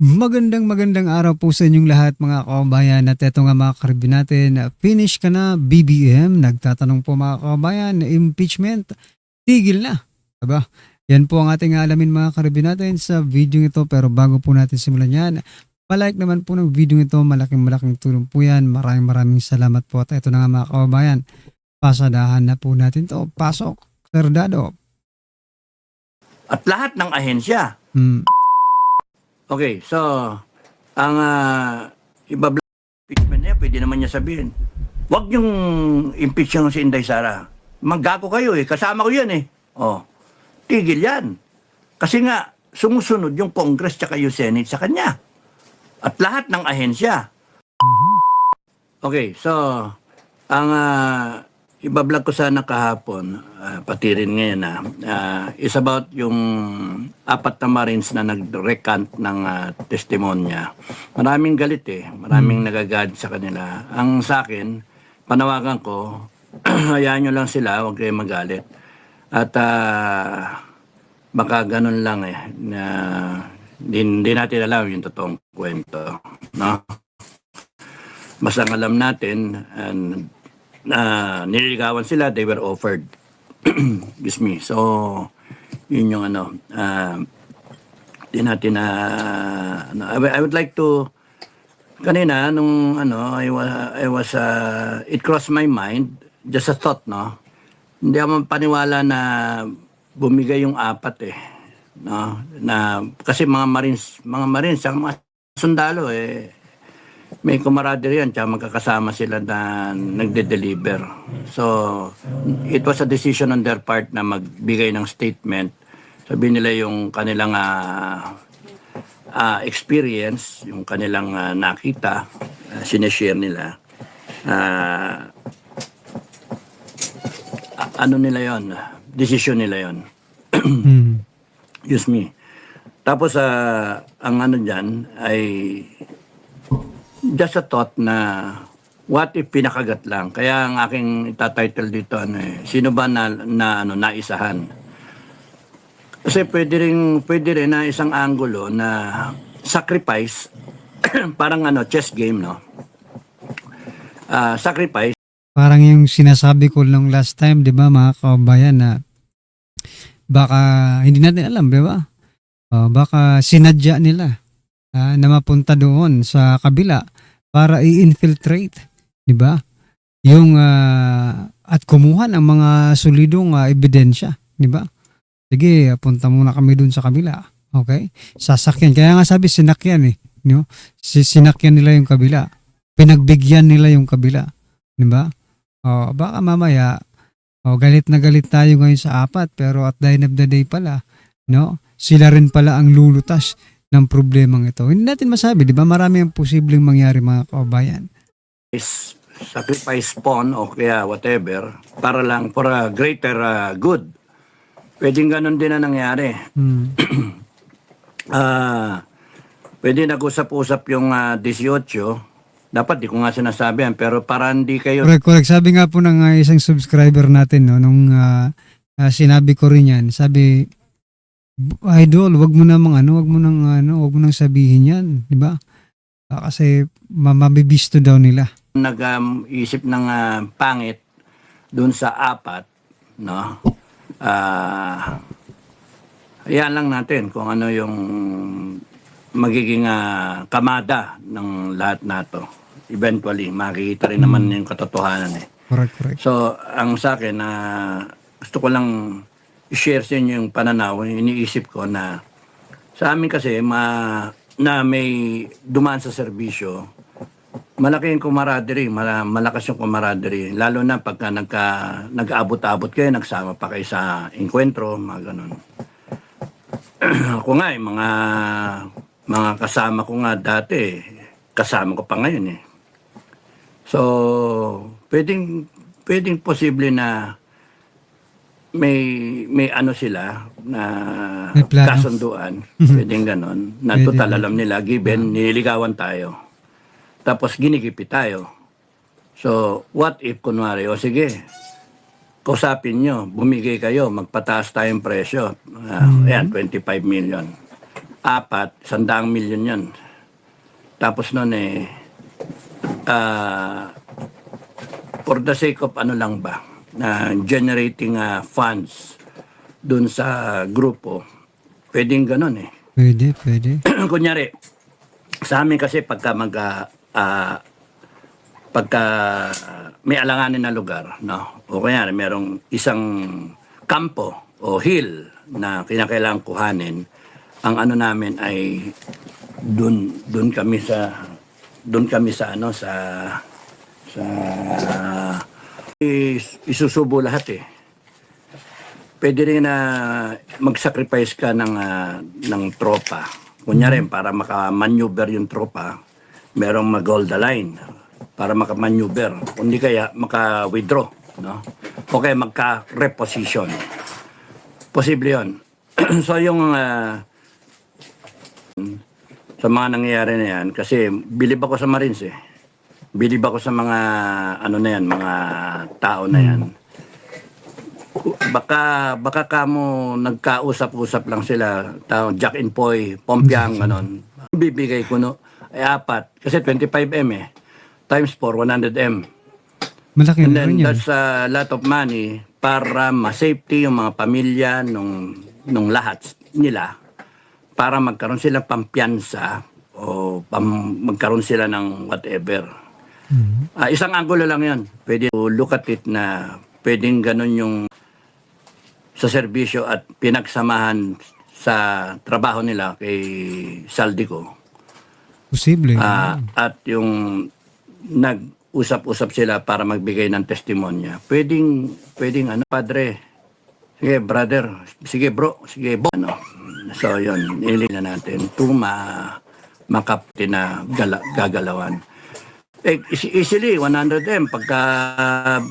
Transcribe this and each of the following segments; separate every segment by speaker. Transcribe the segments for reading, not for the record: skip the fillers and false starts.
Speaker 1: Magandang araw po sa inyong lahat mga kababayan at eto nga mga karibin natin, finish ka na BBM? Nagtatanong po mga kababayan, impeachment, tigil na. Aba, yan po ang ating alamin mga karibin natin sa video ito pero bago po natin simulan yan, palike naman po ng video ito, malaking tulong po yan. Maraming salamat po at eto na nga mga kababayan, pasadahan na po natin to. Pasok, Sir Dado.
Speaker 2: At lahat ng ahensya. Okay, so, ang impeachment niya, pwede naman niya sabihin, wag niyong impeach yung si Inday Sara. Manggago kayo eh, kasama ko yan eh. Oh, tigil yan. Kasi nga, sumusunod yung Congress tsaka yung Senate sa kanya. At lahat ng ahensya. Okay, so, ang ibablog ko sana kahapon, pati rin ngayon is about yung 4 na Marines na nag-recant ng testimonya. Maraming galit eh, maraming nagagalit sa kanila. Ang sa akin, panawagan ko, hayaan nyo lang sila, huwag kayo magalit. At baka ganun lang eh, na hindi natin alam yung totoong kwento. No? Basta ang alam natin, nililigawan sila, they were offered. Excuse me. So, yun yung di natin I would like to, kanina, nung I was, it crossed my mind, just a thought, no? Hindi ako paniwala na bumigay yung 4 eh. No? Na, kasi mga Marines, ang mga sundalo eh, may camaraderie yan, tsaka magkakasama sila na nagde-deliver. So, it was a decision on their part na magbigay ng statement. Sabi nila yung kanilang experience, yung kanilang nakita, sineshare nila. Ano nila yon? Decision nila yon. Excuse me. Tapos, ang dyan ay just a thought na what if pinakagat lang. Kaya ang aking itatitle dito sino ba naisahan. Kasi pwede rin na isang angulo na sacrifice parang chess game, no. Sacrifice
Speaker 1: Parang yung sinasabi ko nung last time, 'di ba, mga kababayan, na baka hindi natin alam, 'di ba? Baka sinadya nila na mapunta doon sa kabila para i-infiltrate, di ba? Yung at kumuha ng mga solidong ebidensya, di ba? Sige, punta muna kami doon sa kabila. Okay? Sasakyan. Kaya nga sabi sinakyan eh, no? Sinakyan nila yung kabila. Pinagbigyan nila yung kabila, di ba? Baka mamaya galit na galit tayo ngayon sa 4 pero at the end of the day pala, no? Sila rin pala ang lulutas ng problemang ito. Hindi natin masabi, di ba? Marami ang posibleng mangyari mga kababayan.
Speaker 2: Sacrifice pawn o kaya whatever para lang for a greater good. Pwedeng ganun din na nangyari. Pwede nag-usap-usap yung 18. Dapat di ko nga sinasabi yan, pero para hindi kayo...
Speaker 1: Correct. Sabi nga po ng isang subscriber natin, no, nung sinabi ko rin yan, sabi, Idol, wag mo nang sabihin 'yan, 'di ba? Kasi mabibisto daw nila.
Speaker 2: Nag-isip ng pangit doon sa 4, no? Hayaan lang natin kung ano yung magiging kamada ng lahat nato. Eventually, makikita rin naman yung katotohanan eh.
Speaker 1: Correct.
Speaker 2: So, ang sa akin gusto ko lang i-share sa inyo yung pananaw, iniisip ko na sa amin kasi na may dumaan sa serbisyo, malaki yung camaraderie, malakas yung camaraderie, lalo na pagka nag-aabot-abot kayo, nagsama pa kayo sa enkwentro, mga ganun. Ako nga mga kasama ko nga dati, kasama ko pa ngayon eh. So, pwedeng posible na may sila na kasunduan, pwedeng ganon, na total alam nila, given, nililigawan tayo. Tapos ginigipi tayo. So, what if, kunwari, sige, kausapin nyo, bumigay kayo, magpataas tayong presyo. Ayan, 25 million. 4, 100 milyon yun. Tapos nun for the sake of ano lang ba, na generating funds dun sa grupo, pwedeng ganun eh.
Speaker 1: Pwede.
Speaker 2: Kunyari, sa amin kasi pagka may alanganin na lugar, no? O kaya merong isang kampo o hill na kinakailangan kuhanin, ang ano namin ay doon kami sa isusubo lahat eh. Pwede rin na mag-sacrifice ka ng tropa. Kunyari, para makamaneuver yung tropa, merong mag-hold the line para makamaneuver. Kundi kaya maka-withdraw. No? O kaya magka-reposition. Posible yun. So yung sa mga nangyayari na yan, kasi bilib ako sa Marines eh. Bilib ako sa mga mga tao na yan. Baka kamo nagkausap-usap lang sila, tao Jack and Poy, Pompiang, ganon. Bibigay ko ay 4 kasi 25M eh. Times 4, 100M.
Speaker 1: Malaki
Speaker 2: And
Speaker 1: na
Speaker 2: then
Speaker 1: rin yun.
Speaker 2: that's a lot of money para ma-safety yung mga pamilya nung lahat nila, para magkaroon sila pampiyansa o magkaroon sila ng whatever. Isang angulo lang yan. Pwede look at it na pwedeng ganun yung sa serbisyo at pinagsamahan sa trabaho nila kay Saldico.
Speaker 1: Posible.
Speaker 2: At yung nag-usap-usap sila para magbigay ng testimonya. Pwedeng padre, sige brother, sige bro, sige bo. So yun, nilili na natin to makapti na gagalawan. Easily, 100M, pagka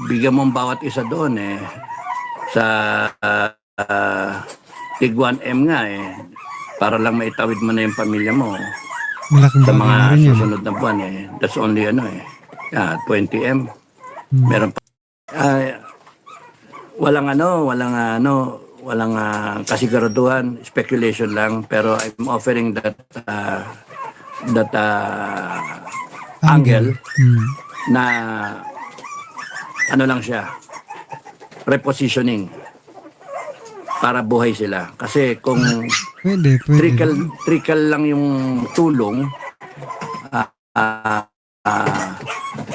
Speaker 2: bigyan mo ang bawat isa doon sa tig 1M nga para lang maitawid mo na yung pamilya mo.
Speaker 1: Malaking
Speaker 2: Sa
Speaker 1: bagay
Speaker 2: mga
Speaker 1: na rin yun.
Speaker 2: susunod na buwan that's only 20M. Meron pa. Walang kasiguraduhan, speculation lang, pero I'm offering that angle na lang siya, repositioning para buhay sila. Kasi kung
Speaker 1: Pwede.
Speaker 2: trickle lang yung tulong,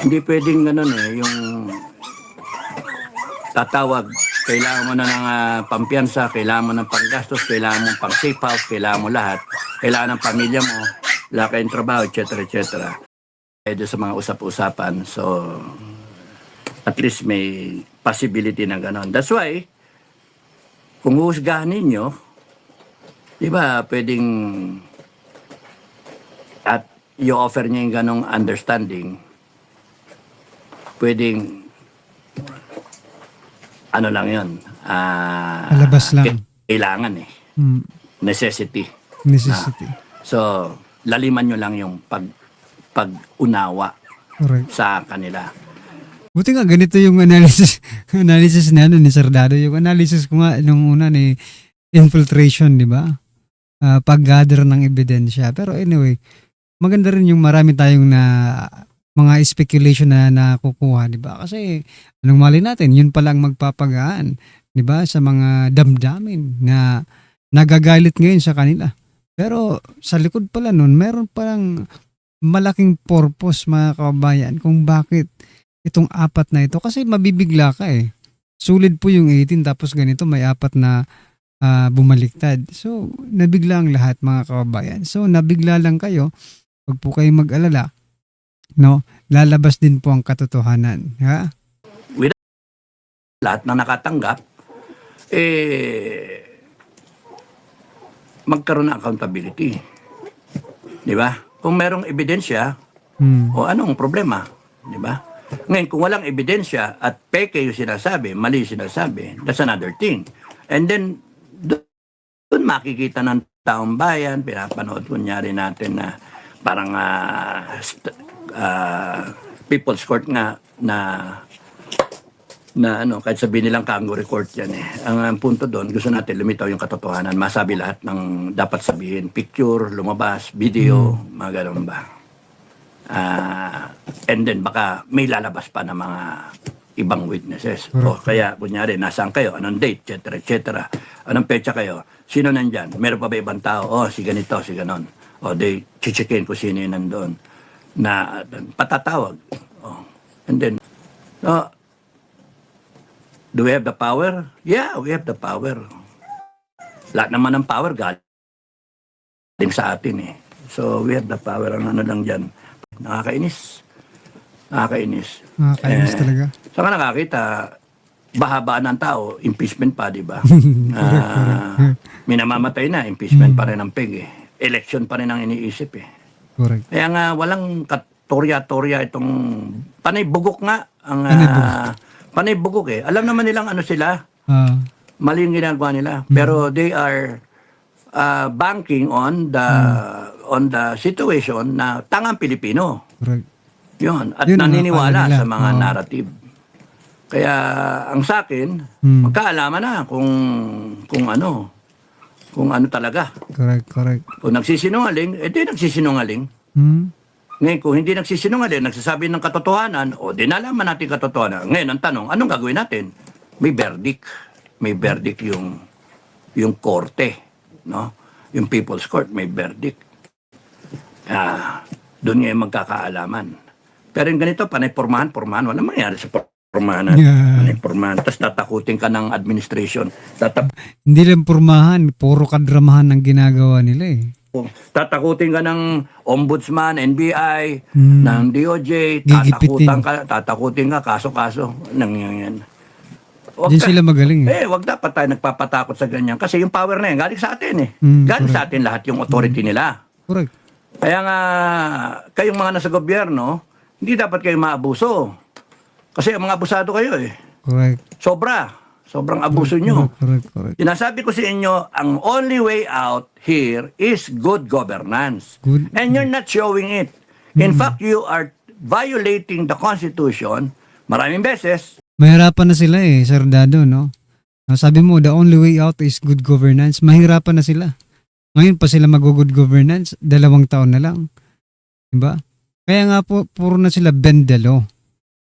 Speaker 2: hindi pwedeng ganun yung tatawag, kailangan mo na ng pampiyansa, kailangan mo ng panggastos, kailangan mo pang safe house, kailangan mo lahat, kailangan ng pamilya mo, wala kayong trabaho, etc. Pwede sa mga usap-usapan. So, at least may possibility na gano'n. That's why, kung huhusgahan ninyo, di ba, pwedeng at i-offer niya yung ganong understanding, pwedeng lang yun.
Speaker 1: Palabas lang.
Speaker 2: Kailangan Necessity. So, laliman nyo lang yung pag-unawa
Speaker 1: Correct.
Speaker 2: sa kanila.
Speaker 1: Buti nga ganito yung analysis na ni Sir Dado. Yung analysis ko nga nung una ni infiltration, di ba? Pag-gather ng ebidensya. Pero anyway, maganda rin yung marami tayong mga speculation na nakukuha, di ba? Kasi anong mali natin, yun palang magpapagaan, di ba? Sa mga damdamin na nagagalit ngayon sa kanila. Pero sa likod pala nun, meron palang malaking purpose, mga kababayan, kung bakit itong 4 na ito. Kasi mabibigla ka Sulit po yung 18 tapos ganito may 4 na bumaliktad. So, nabigla ang lahat, mga kababayan. So, nabigla lang kayo. Huwag po kayo mag-alala. No? Lalabas din po ang katotohanan. Ha?
Speaker 2: Lahat na nakatanggap, magkaroon ng accountability. Di ba? Kung merong ebidensya, o anong problema? Di ba? Ngayon, kung walang ebidensya at peke yung sinasabi, mali yung sinasabi, that's another thing. And then, doon makikita ng taong bayan, pinapanood kunyari natin na parang People's Court nga na na ano, kahit sabihin nilang kangaroo court yan eh. Ang punto doon, gusto natin lumitaw yung katotohanan, masabi lahat ng dapat sabihin, picture, lumabas, video, mga ganun ba. And then baka may lalabas pa ng mga ibang witnesses. O kaya, kunyari, nasaan kayo, anong date, etc., etc. Anong petsa kayo, sino nandyan, meron pa ba ibang tao, si ganito, si ganon. O di, chichikin ko sino yun nandun. Na patatawag. And then, do we have the power? Yeah, we have the power. Lahat naman ng power galing sa atin eh. So, we have the power. Ang ano lang dyan. Nakakainis. Nakakainis.
Speaker 1: Nakakainis talaga.
Speaker 2: Saka nakakita, bahabaan ng tao, impeachment pa, di ba? Minamamatay na, impeachment pa rin ang peg eh. Election pa rin ang iniisip eh.
Speaker 1: Correct.
Speaker 2: Kaya nga, walang katorya-torya itong panay bugok nga. Ang panay bugok eh. Alam naman nilang ano sila, mali yung ginagawa nila. Pero they are banking on the situation na tangang Pilipino.
Speaker 1: Correct.
Speaker 2: Yun. At
Speaker 1: Yun ang
Speaker 2: naniniwala
Speaker 1: akala nila.
Speaker 2: sa mga narrative. Kaya ang sa akin, magkaalaman na kung ano talaga.
Speaker 1: Correct.
Speaker 2: Kung nagsisinungaling, di nagsisinungaling. Ngayon, kung hindi nagsisinungaling, nagsasabi ng katotohanan, di nalaman natin katotohanan. Ngayon, ang tanong, anong gagawin natin? May verdict. May verdict yung korte. No? Yung People's Court, may verdict. Doon ngayon magkakaalaman. Pero yung ganito, panay-pormahan, wala mangyari sa pormahan. Panay-pormahan. Tapos tatakutin ka ng administration.
Speaker 1: Hindi lang pormahan, puro kadramahan ang ginagawa nila eh.
Speaker 2: Tatakutin ka ng ombudsman, NBI, ng DOJ, tatakutin ka, kaso-kaso, nangyayang yan.
Speaker 1: Diyan sila magaling eh.
Speaker 2: Wag dapat tayo nagpapatakot sa ganyan. Kasi yung power na yan, galing sa atin eh. Galing sa atin lahat yung authority nila.
Speaker 1: Correct.
Speaker 2: Kaya nga, kayong mga nasa gobyerno, hindi dapat kayo maabuso. Kasi mga abusado kayo eh.
Speaker 1: Correct.
Speaker 2: Sobrang abuso nyo.
Speaker 1: Correct.
Speaker 2: Sinasabi ko sa inyo, ang only way out here is good governance.
Speaker 1: Good.
Speaker 2: And you're not showing it. In fact, you are violating the Constitution maraming beses.
Speaker 1: Mahirapan na sila eh, Sir Dado, no? Sabi mo, the only way out is good governance. Mahirapan na sila. Ngayon pa sila mag-good governance, 2 taon na lang. Diba? Kaya nga po, puro na sila bendelo.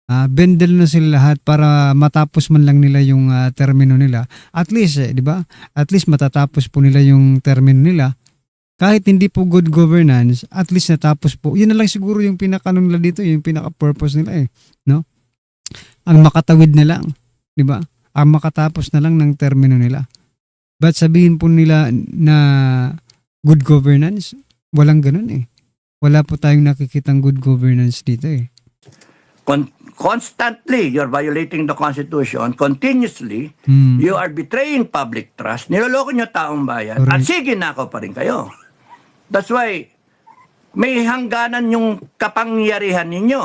Speaker 1: Bendel na sila lahat para matapos man lang nila yung termino nila. At least, di ba? At least matatapos po nila yung termino nila. Kahit hindi po good governance, at least natapos po. Yun na lang siguro yung pinaka nila dito, yung pinaka-purpose nila eh. No? Ang makatawid na lang. Di ba? Ang makatapos na lang ng termino nila. But sabihin po nila na good governance, walang ganun eh. Wala po tayong nakikitang good governance dito eh.
Speaker 2: Constantly, you're violating the Constitution. Continuously, you are betraying public trust. Niloloko nyo taong bayan.
Speaker 1: Correct.
Speaker 2: At sige, nako pa rin kayo. That's why, may hangganan yung kapangyarihan ninyo.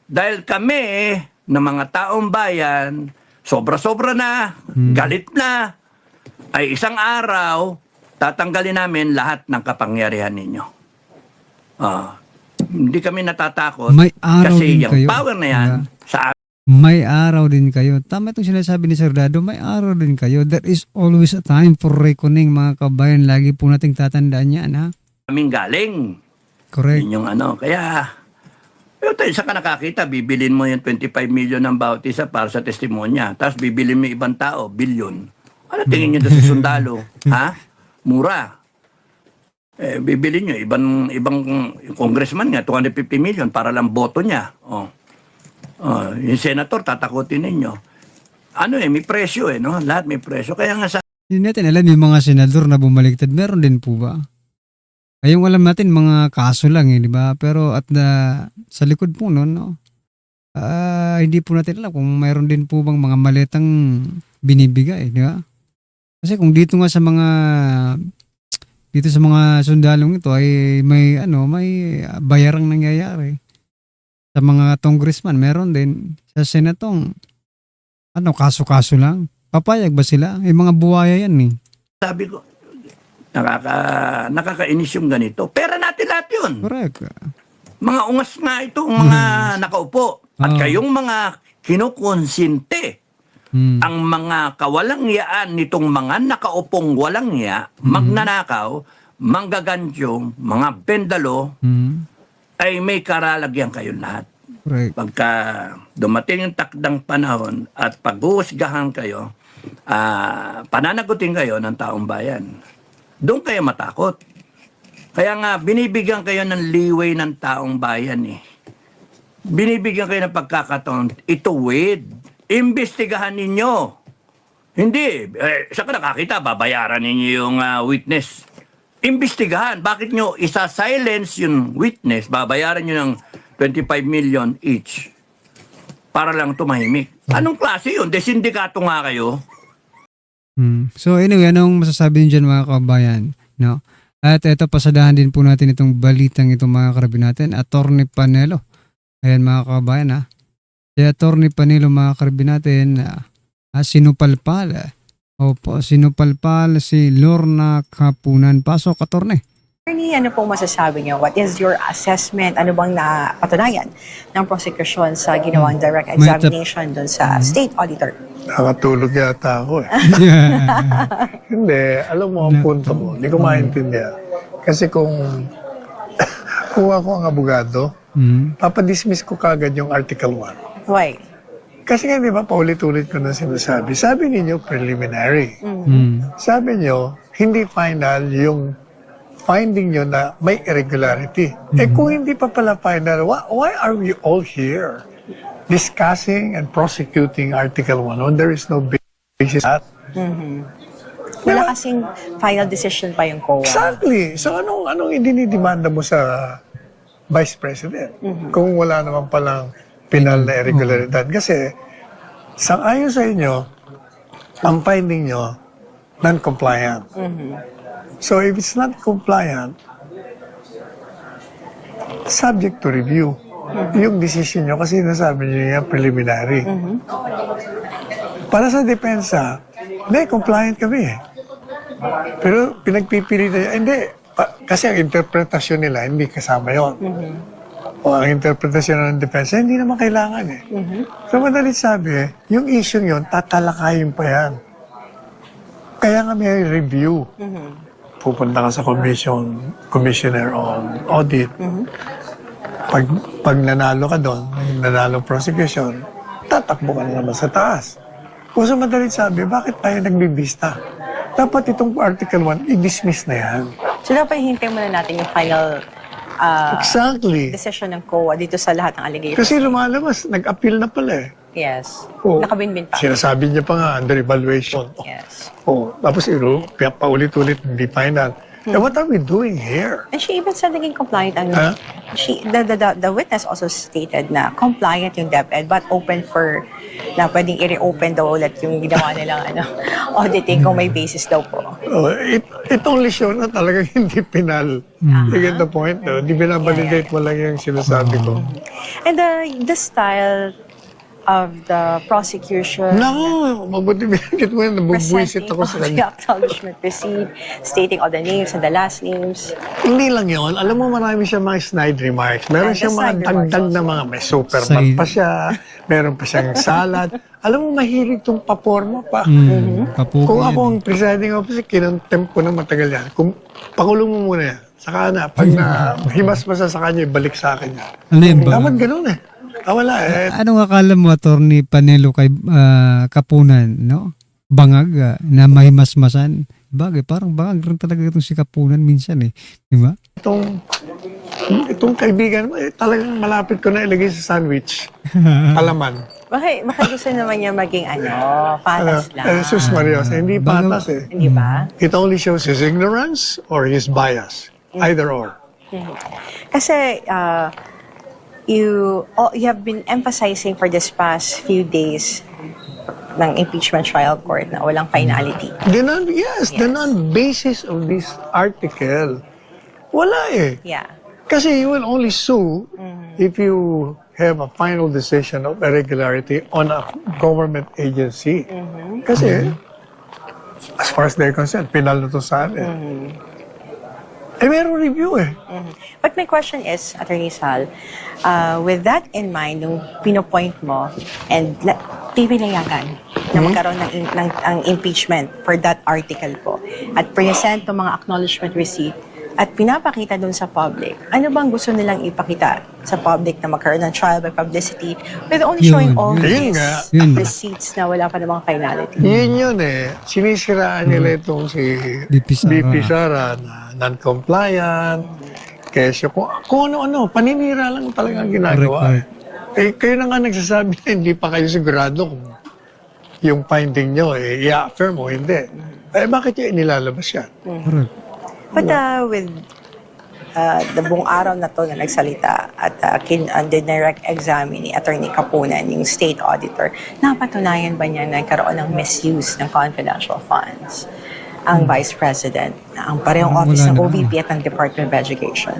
Speaker 2: Dahil kami, na mga taong bayan, sobra-sobra na, galit na, ay isang araw, tatanggalin namin lahat ng kapangyarihan ninyo. Hindi kami natatakot
Speaker 1: May araw
Speaker 2: kasi
Speaker 1: din
Speaker 2: yung
Speaker 1: kayo.
Speaker 2: power na yan sa
Speaker 1: May araw din kayo. Tama itong sinasabi ni Sir Dado, may araw din kayo. There is always a time for reckoning, mga kabayan. Lagi po nating tatandaan yan, ha?
Speaker 2: aming galing.
Speaker 1: Correct.
Speaker 2: Yun yung ano. Kaya, isa ka nakakita, bibilin mo yung 25 million ng bawat isa para sa testimonya. Tapos bibilin mo ibang tao, bilyon. Ano tingin nyo doon sa sundalo? Ha? Mura. Bibilin nyo, ibang congressman nga, 250 million para lang boto niya. Yung senator, tatakutin ninyo. May presyo no? Lahat may presyo. Kaya nga sa
Speaker 1: Hindi natin alam yung mga senador na bumaliktad. Meron din po ba? Ayong alam natin, mga kaso lang di ba? Pero sa likod po noon, no? Hindi po natin alam kung mayroon din po bang mga maletang binibigay, di ba? Kasi kung dito nga sa mga sundalong ito ay may bayarang nangyayari. Sa mga congressman, meron din. Sa senatong, kaso-kaso lang. Papayag ba sila? Mga buwaya yan eh.
Speaker 2: sabi ko, nakakainis yung ganito. Pera natin lahat yun.
Speaker 1: Correct.
Speaker 2: Mga ungas nga itong mga nakaupo. At kayong mga kinukonsinte Ang mga kawalangyaan nitong mga nakaupong walang hiya, magnanakaw, manggagantyong, mga bendalo, ay may karalagyan kayo lahat.
Speaker 1: Correct.
Speaker 2: Pagka dumating yung takdang panahon at paghuhusgahan kayo, pananagutin kayo ng taong bayan, doon kayo matakot. Kaya nga, binibigyan kayo ng leeway ng taong bayan eh. Binibigyan kayo ng pagkakataon, ituwid, imbestigahan ninyo. Hindi, saan ka nakakita, babayaran ninyo yung witness. Imbestigahan, bakit nyo isa-silence yung witness, babayaran nyo ng 25 million each para lang tumahimik. Anong klase yun? De sindikato nga kayo.
Speaker 1: So anyway, anong masasabi niyo dyan mga kabayan? No? At ito, pasadahan din po natin itong balitang ito mga karabi natin. Attorney Panelo. Ayan mga kabayan ha. Si Attorney Panelo mga karabi natin, sinupalpal. Opo, sinupalpal si Lorna Kapunan. Pasok, Attorney.
Speaker 3: Attorney, ano pong masasabi niyo? What is your assessment? Ano bang napatunayan ng prosecution sa ginawang direct examination doon sa state auditor?
Speaker 4: Nakatulog yata ako eh. Hindi, alam mo ang punto mo. Hindi ko maintindihan. Kasi kung ako ang abogado, papadismiss ko kagad yung Article 1.
Speaker 3: Why?
Speaker 4: Kasi nga, di ba, paulit-ulit ko na sinasabi. Sabi ninyo, preliminary. Sabi nyo, hindi final yung finding nyo na may irregularity. Eh kung hindi pa pala final, why are we all here discussing and prosecuting Article 1 when there is no basis at?
Speaker 3: Wala kasing final decision pa yung COA.
Speaker 4: Exactly. So anong idinidemanda mo sa Vice President kung wala naman palang penal na irregularidad? Kasi ayon sa inyo, ang finding nyo, non-compliant. So if it's not compliant, subject to review. Yung decision nyo, kasi nasabi nyo yung preliminary. Para sa depensa, hindi, compliant kami eh. Pero pinagpipilitan, hindi. Kasi ang interpretasyon nila, hindi kasama yon. O ang interpretasyon ng depensa, hindi naman kailangan eh. So madalit sabi, yung issue yun, tatalakayin pa yan. Kaya nga may review. Pupunta ka sa commissioner on audit. Pag nanalo ka doon, nanalo prosecution, tatakbo ka na naman sa taas. Kung sa madalit sabi, bakit tayo nagbibista? Dapat itong Article 1, i-dismiss na yan.
Speaker 3: So dapat hintayin muna natin yung final
Speaker 4: Exactly.
Speaker 3: decision ng COA dito sa lahat ng allegations.
Speaker 4: Kasi lumalabas, nag-appeal na pala eh.
Speaker 3: Yes.
Speaker 4: Oh,
Speaker 3: Nakabinbin pa.
Speaker 4: sinasabi niya pa nga, under evaluation.
Speaker 3: Yes.
Speaker 4: Oh, tapos paulit-ulit, hindi final. Eh, what are we doing here?
Speaker 3: And she even said naging compliant ang
Speaker 4: Huh?
Speaker 3: the witness also stated na compliant yung DepEd but open for na pwedeng i-reopen daw ulit yung ginawa nilang auditing kung may basis daw po.
Speaker 4: Oh, it only shows na talagang hindi pinal. You get the point? No? Di binabalidate mo lang yung sinasabi ko.
Speaker 3: And the style of the prosecution
Speaker 4: Naku, mabuti binagit mo yan. Nabubuisit
Speaker 3: presenting
Speaker 4: ako sa
Speaker 3: all the
Speaker 4: kanya.
Speaker 3: acknowledgement receipt, stating all the names and the last names.
Speaker 4: Hindi lang yun. Alam mo, marami siya mga snide remarks. Meron
Speaker 3: And
Speaker 4: siyang
Speaker 3: the
Speaker 4: mga
Speaker 3: snide remarks
Speaker 4: dagdag na
Speaker 3: also.
Speaker 4: mga, may superman pa siya, meron pa siyang salad. Alam mo, mahilig itong paporma pa.
Speaker 1: Papugi
Speaker 4: Kung
Speaker 1: yan.
Speaker 4: ako ang presiding officer, kinontempt ko na matagal yan. Kung pakulong mo muna yan. Saka na, pag na himas pa sa kanya, ibalik sa akin yan.
Speaker 1: Ano yun ba?
Speaker 4: Dapat ganun eh. Wala eh.
Speaker 1: Anong akala mo, Attorney Panelo, kay Kapunan, no? Bangag, na mahimasmasan. Bagay, parang bangag rin talaga itong si Kapunan minsan eh. Di ba?
Speaker 4: Itong kaibigan mo, talagang malapit ko na ilagay sa sandwich. Alaman.
Speaker 3: Baka gusto naman niya maging patas lang.
Speaker 4: Jesus Maria, hindi patas eh.
Speaker 3: Hindi ba?
Speaker 4: It only shows his ignorance or his bias. Either or.
Speaker 3: Kasi you have been emphasizing for this past few days ng impeachment trial court na walang finality.
Speaker 4: The non-basis of this article, wala eh.
Speaker 3: Yeah.
Speaker 4: Kasi you will only sue if you have a final decision of irregularity on a government agency. Kasi, as far as they're concerned, penal na to sa atin. Merong review eh.
Speaker 3: But my question is, Attorney Sal, with that in mind, nung pinopoint mo, and pipinayagan na magkaroon ng impeachment for that article po, at present ng mga acknowledgement receipt, at pinapakita dun sa public, ano bang gusto nilang ipakita sa public na magkaroon ng trial by publicity with only showing all
Speaker 4: Yun
Speaker 3: these
Speaker 4: nga.
Speaker 1: Yun.
Speaker 3: receipts na wala pa namang finality?
Speaker 4: Yun eh. Sinisiraan nila itong si
Speaker 1: BP Sara.
Speaker 4: BP Sara na non-compliant, kesyo, kung ano-ano, paninira lang talaga ang ginagawa. Kayo na nga nagsasabi na hindi pa kayo sigurado kung yung finding nyo, i-affirm o hindi. Bakit yung inilalabas yan?
Speaker 1: Correct.
Speaker 3: But with the buong araw na to na nagsalita at direct examine ni Attorney Kapunan, yung state auditor, napatunayan ba niya na nagkaroon ng misuse ng confidential funds ang Vice President na ang parehong
Speaker 1: Wala
Speaker 3: office ng
Speaker 1: naman.
Speaker 3: OVP at ng Department of Education?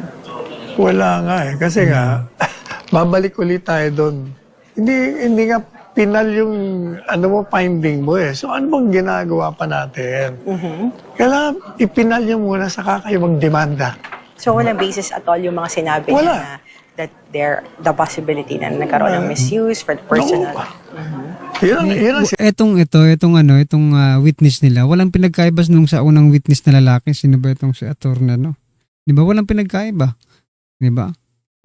Speaker 4: Wala nga eh. Kasi nga, babalik ulit tayo doon. Hindi nga pinal yung finding mo eh. So ano bang ginagawa pa natin? Kailangan ipinal nyo muna saka kayo magdemanda.
Speaker 3: So walang basis at all yung mga sinabi
Speaker 4: Wala.
Speaker 3: niya na that the possibility na nagkaroon ng misuse for the personal.
Speaker 4: Yun ang
Speaker 1: Itong witness nila, walang pinagkaiba nung sa unang witness na lalaki. Sino ba itong si attorney, no? Di ba walang pinagkaiba? Di ba?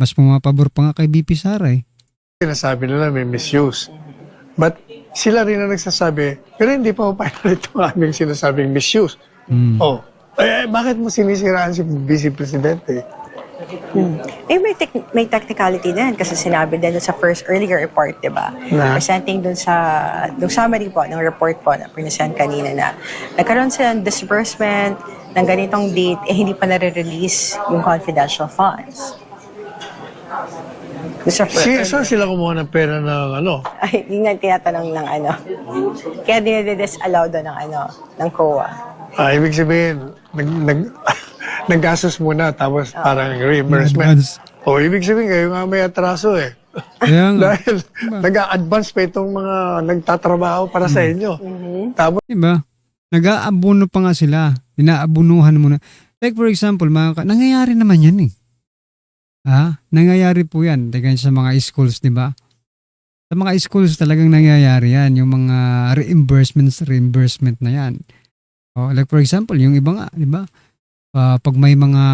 Speaker 1: Mas pumapabor pa nga kay BP Sara eh.
Speaker 4: sinasabi nila may misuse. But sila rin ang nagsasabi, pero hindi pa final itong aming sinasabing misuse. Oh, bakit mo sinisiraan si Vice Presidente?
Speaker 3: May technicality din kasi sinabi din dun sa first earlier report, di ba?
Speaker 4: Na?
Speaker 3: Presenting dun sa summary po ng report po na present kanina na nagkaroon sila ng disbursement ng ganitong date, hindi pa nare-release yung confidential funds.
Speaker 4: Saan sila kumuha ng pera ng
Speaker 3: Ay, yun nga tinatanong ng Kaya dinedisallow doon ng COA.
Speaker 4: Ibig sabihin, naggastos muna tapos parang reimbursement.
Speaker 1: Advance.
Speaker 4: Ibig sabihin kayo nga may atraso eh.
Speaker 1: Kaya nga,
Speaker 4: Dahil nag-a-advance pa itong mga nagtatrabaho para sa inyo. Tapos
Speaker 1: diba? Nag-aabuno pa nga sila. Inaabunuhan muna. Like for example, nangyayari naman yan eh. Nangyayari po yan. Tingnan sa mga schools, di ba? Sa mga schools talagang nangyayari yan. Yung mga reimbursement na yan. Like for example, yung iba nga, di ba? Pag may mga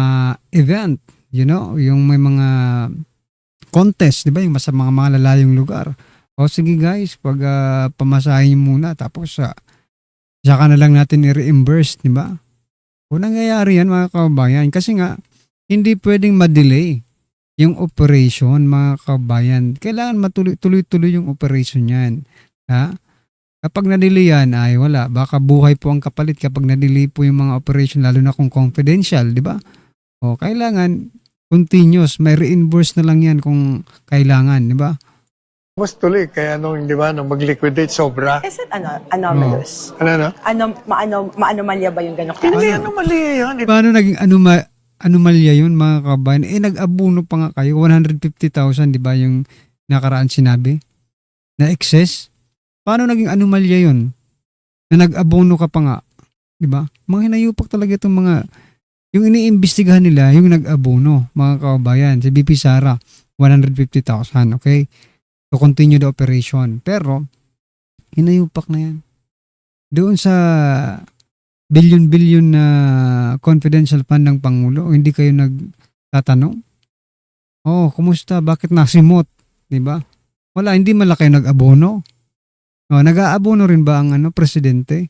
Speaker 1: event, yung may mga contest, di ba? Yung mga malalayong lugar. Sige guys, pag pamasahin muna, tapos saka na lang natin i-reimburse, di ba? Nangyayari yan mga kabayan. Kasi nga, hindi pwedeng ma-delay yung operation, mga kabayan. Kailangan tuloy-tuloy yung operation yan. Kapag na-delay yan, ay wala. Baka buhay po ang kapalit kapag na-delay po yung mga operation, lalo na kung confidential, di ba? Kailangan continuous. May reimburse na lang yan kung kailangan, di ba?
Speaker 4: Tapos tuloy, kaya nung mag-liquidate, sobra.
Speaker 3: Is it anomalous? Maanomalya ba yung gano'n?
Speaker 4: Hindi, mali yan.
Speaker 1: Paano naging anomalya yun, mga kabayan? Nag-abuno pa nga kayo. 150,000, di ba, yung nakaraan sinabi? Na excess? Paano naging anomalya yun? Na nag-abono ka pa nga? Di ba? Mga hinayupak talaga itong mga, yung iniimbestigahan nila, yung nag-abono, mga kabayan. Si BP Sara, 150,000, okay? To continue the operation. Pero, hinayupak na yan. Doon sa billion-billion na confidential fund ng Pangulo, hindi kayo nagtatanong? Kumusta? Bakit nasimot? Diba? Wala, hindi malaki nag-abono. Nag-aabono rin ba ang presidente?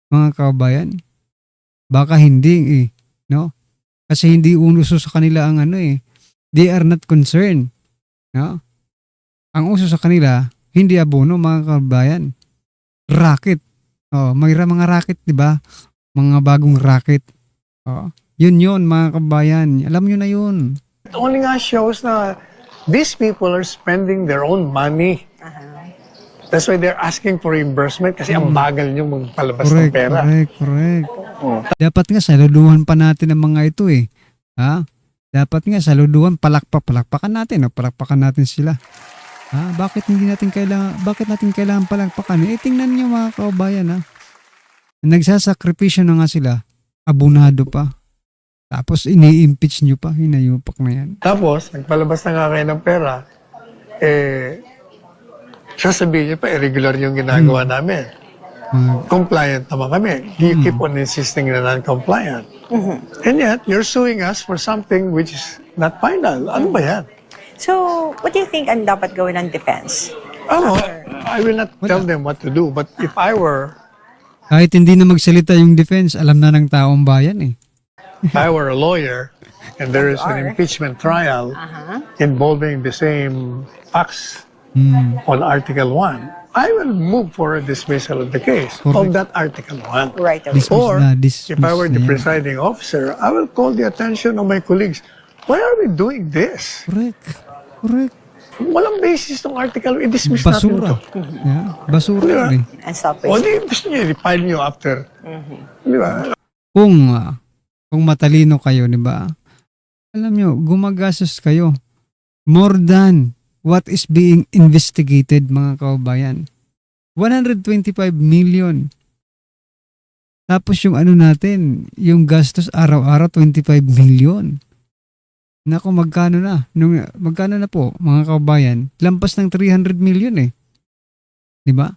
Speaker 1: Mga kabayan? Baka hindi no? Kasi hindi uso sa kanila ang they are not concerned. No? Ang uso sa kanila, hindi abono, mga kabayan. Racket. May mga racket, di ba? Mga bagong racket. Yun, mga kabayan. Alam nyo na yun.
Speaker 4: It only nga shows na these people are spending their own money. That's why they're asking for reimbursement kasi ang bagal nyo magpalabas ng pera.
Speaker 1: Correct. Dapat nga saluduhan pa natin ang mga ito eh. Dapat nga saluduhan, palakpakan natin. Palakpakan natin sila. Bakit natin kailangan palakpakan? Tingnan niyo mga kaubayan Nagsasakripisyo na nga sila. Abunado pa. Tapos ini-impeach nyo pa, hinayupak na yan.
Speaker 4: Tapos, nagpalabas na nga kayo ng pera, sasabihin niyo pa, irregular yung ginagawa namin. Compliant naman kami. You keep on insisting na non-compliant. And yet, you're suing us for something which is not final. Ano ba yan?
Speaker 3: So, what do you think ang dapat gawin ng defense?
Speaker 4: I will not tell them what to do, but if I were
Speaker 1: Kahit hindi na magsalita yung defense, alam na ng taong bayan eh.
Speaker 4: if I were a lawyer and there is an impeachment trial involving the same facts on Article 1, I will move for a dismissal of the case of that Article 1.
Speaker 3: Right away.
Speaker 4: Or,
Speaker 1: Dismiss
Speaker 4: if I were the
Speaker 1: na yan.
Speaker 4: presiding officer, I will call the attention of my colleagues. Why are we doing this?
Speaker 1: Correct.
Speaker 4: Walang basis ng article. I-dismiss natin
Speaker 1: Basura.
Speaker 4: ito.
Speaker 1: Yeah, basura
Speaker 4: Diba?
Speaker 1: yun eh.
Speaker 3: And stop
Speaker 4: O
Speaker 3: wasting.
Speaker 4: di, gusto niyo, i-file niyo after. Di ba?
Speaker 1: Kung matalino kayo, di ba? Alam nyo, gumagastos kayo more than what is being investigated, mga kababayan. 125 million. Tapos yung ano natin, yung gastos araw-araw 25 million. Naku, magkano na? Magkano na po, mga kababayan? Lampas ng 300 million eh. Di ba?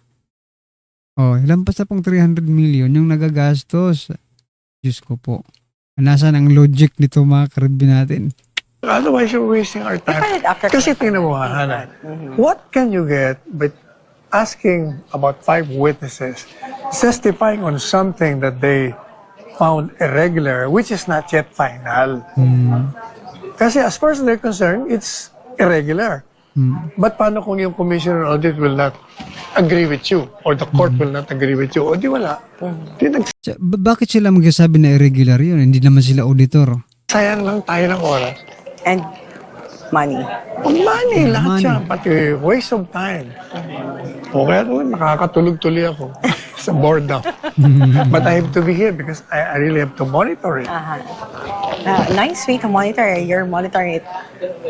Speaker 1: Oh, lampas na pong 300 million yung nagagastos. Diyos ko po. Nasaan ang logic nito, mga karibbi natin?
Speaker 4: Otherwise, you're wasting our time.
Speaker 3: Find it after
Speaker 4: Kasi tingnan mo, Hana, what can you get by asking about 5 witnesses testifying on something that they found irregular, which is not yet final? Kasi as far as they're concerned, it's irregular. But paano kung yung commissioner audit will not agree with you or the court will not agree with you? O di wala. Di
Speaker 1: Bakit sila magsasabi na irregular yun? Hindi naman sila auditor.
Speaker 4: nagsayang lang tayo ng oras.
Speaker 3: And money.
Speaker 4: Money, lahat
Speaker 1: Money.
Speaker 4: siya. Pati waste of time. O kaya nakakatulog tuloy ako sa boredom. But I have to be here because I really have to monitor it.
Speaker 3: Nice way to monitor. You're monitoring it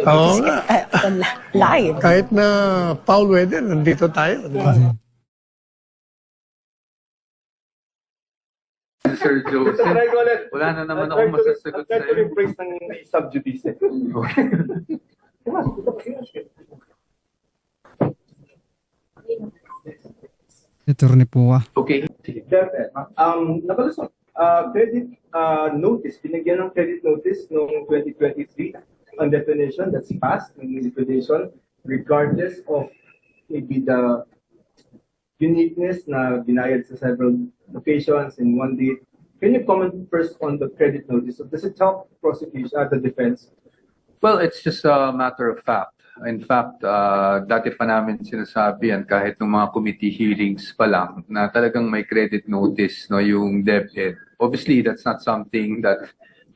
Speaker 4: Oo nga.
Speaker 3: live.
Speaker 4: Kahit na foul weather, nandito tayo. Di ba?
Speaker 5: Sir Joseph, wala na naman ako masasagot sa iyo.
Speaker 6: Praise ng subjudice.
Speaker 1: Attorney po
Speaker 5: Okay.
Speaker 6: Nakalusot, credit notice, binigyan ng credit notice noong 2023 on definition that's passed in liquidation regardless of maybe the uniqueness na binayad sa several locations in one date. Can you comment first on the credit notice? Does it help prosecution, the defense?
Speaker 5: Well, it's just a matter of fact. In fact, dati pa namin sinasabi yan kahit ng mga committee hearings pa lang na talagang may credit notice no yung DepEd. Obviously, that's not something that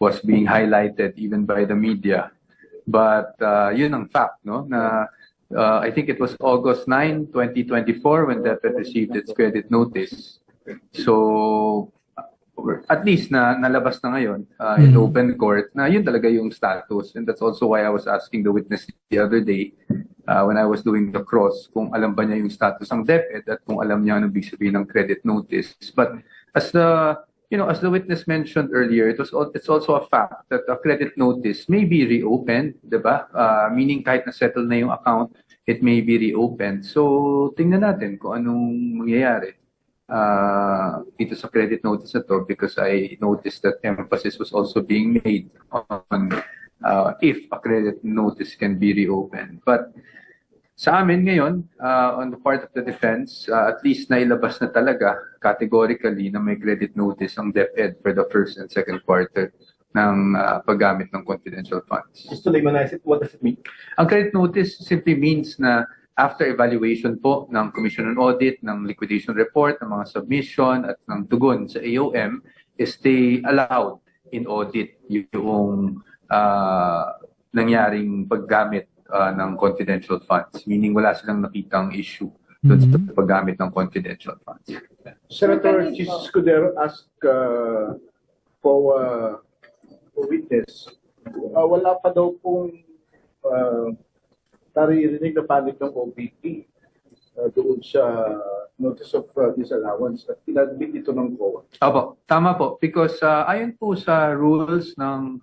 Speaker 5: was being highlighted even by the media. But yun ang fact, no? Na I think it was August 9, 2024 when DepEd received its credit notice. So at least na nalabas na ngayon in open court na yun talaga yung status, and that's also why I was asking the witness the other day when I was doing the cross kung alam ba niya yung status ng DepEd at kung alam niya anong ibig sabihin ng credit notice. But as the witness mentioned earlier, it's also a fact that a credit notice may be reopened, diba? Meaning kahit na settle na yung account, it may be reopened. So tingnan natin kung anong mangyayari dito sa credit notice na to, because I noticed that emphasis was also being made on if a credit notice can be reopened. But sa amin ngayon, on the part of the defense, at least nailabas na talaga categorically na may credit notice ang DepEd for the first and second quarter ng paggamit ng confidential funds.
Speaker 6: Just to lighten it, what does it mean?
Speaker 5: Ang credit notice simply means na after evaluation po ng Commission on Audit, ng liquidation report, ng mga submission at ng tugon sa AOM, is they allowed in audit yung nangyaring paggamit ng confidential funds. Meaning wala silang nakitang issue doon sa paggamit ng confidential funds.
Speaker 6: Senator Chis Escudero asked for a witness. Wala pa daw pong naririnig na panig ng OPP doon sa
Speaker 7: notice of disallowance at pinadmit ito ng COA.
Speaker 5: Opo, tama po. Because ayon po sa rules ng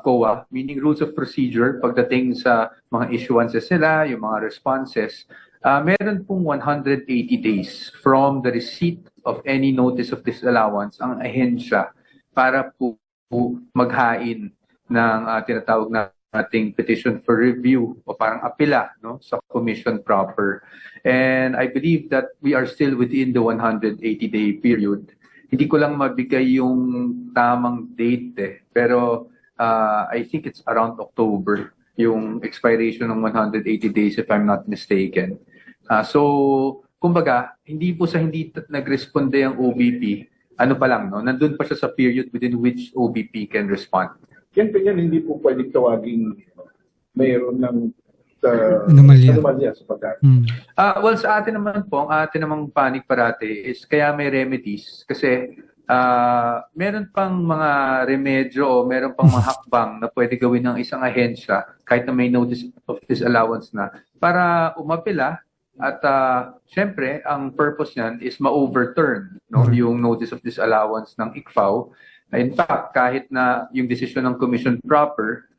Speaker 5: COA, meaning rules of procedure, pagdating sa mga issuances nila, yung mga responses, meron pong 180 days from the receipt of any notice of disallowance ang ahensya para po maghain ng tinatawag na ating petition for review o parang apela, no, sa commission proper. And I believe that we are still within the 180-day period. Hindi ko lang mabigay yung tamang date pero I think it's around October yung expiration ng 180 days if I'm not mistaken. So kumbaga, hindi po sa hindi nagresponde ang OBP, ano pa lang, no, nandun pa siya sa period within which OBP can respond.
Speaker 7: Yan pa yan, hindi po pwedeng tawaging mayroon ng
Speaker 1: Anomalya.
Speaker 7: sa pagkain.
Speaker 5: Well, sa atin naman po, ang atin namang panig parati is kaya may remedies. Kasi meron pang mga remedyo o meron pang mga hakbang na pwede gawin ng isang ahensya kahit na may notice of disallowance na para umapila at syempre, ang purpose niyan is ma-overturn, no, yung notice of disallowance ng ICFAO. In fact, kahit na yung decision ng commission proper,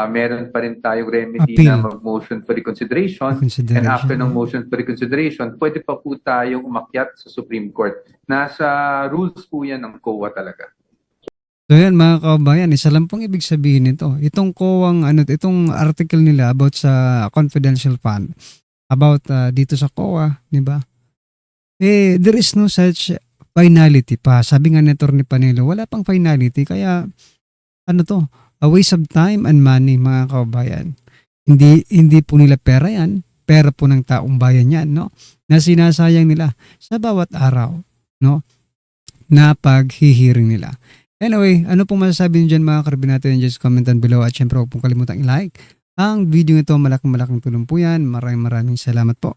Speaker 5: meron pa rin tayong remedy
Speaker 1: Appeal.
Speaker 5: na mag-motion for reconsideration. And after ng motion for reconsideration, pwede pa po tayong umakyat sa Supreme Court. Nasa rules po yan ng COA talaga.
Speaker 1: So yan mga kabayan, isa lang pong ibig sabihin nito. Itong itong article nila about sa confidential fund, about dito sa COA, di ba? There is no such finality pa. Sabi nga ni Atty. Panelo, wala pang finality. Kaya, a waste of time and money, mga kabayan. Hindi po nila pera yan. Pera po ng taong bayan yan, no? Na sinasayang nila sa bawat araw, no? Na paghihiring nila. Anyway, ano pong masasabi niyo dyan mga karabin natin? Just comment down below at syempre huwag pong kalimutang i-like ang video nito. Malaking tulong po yan. Maraming salamat po.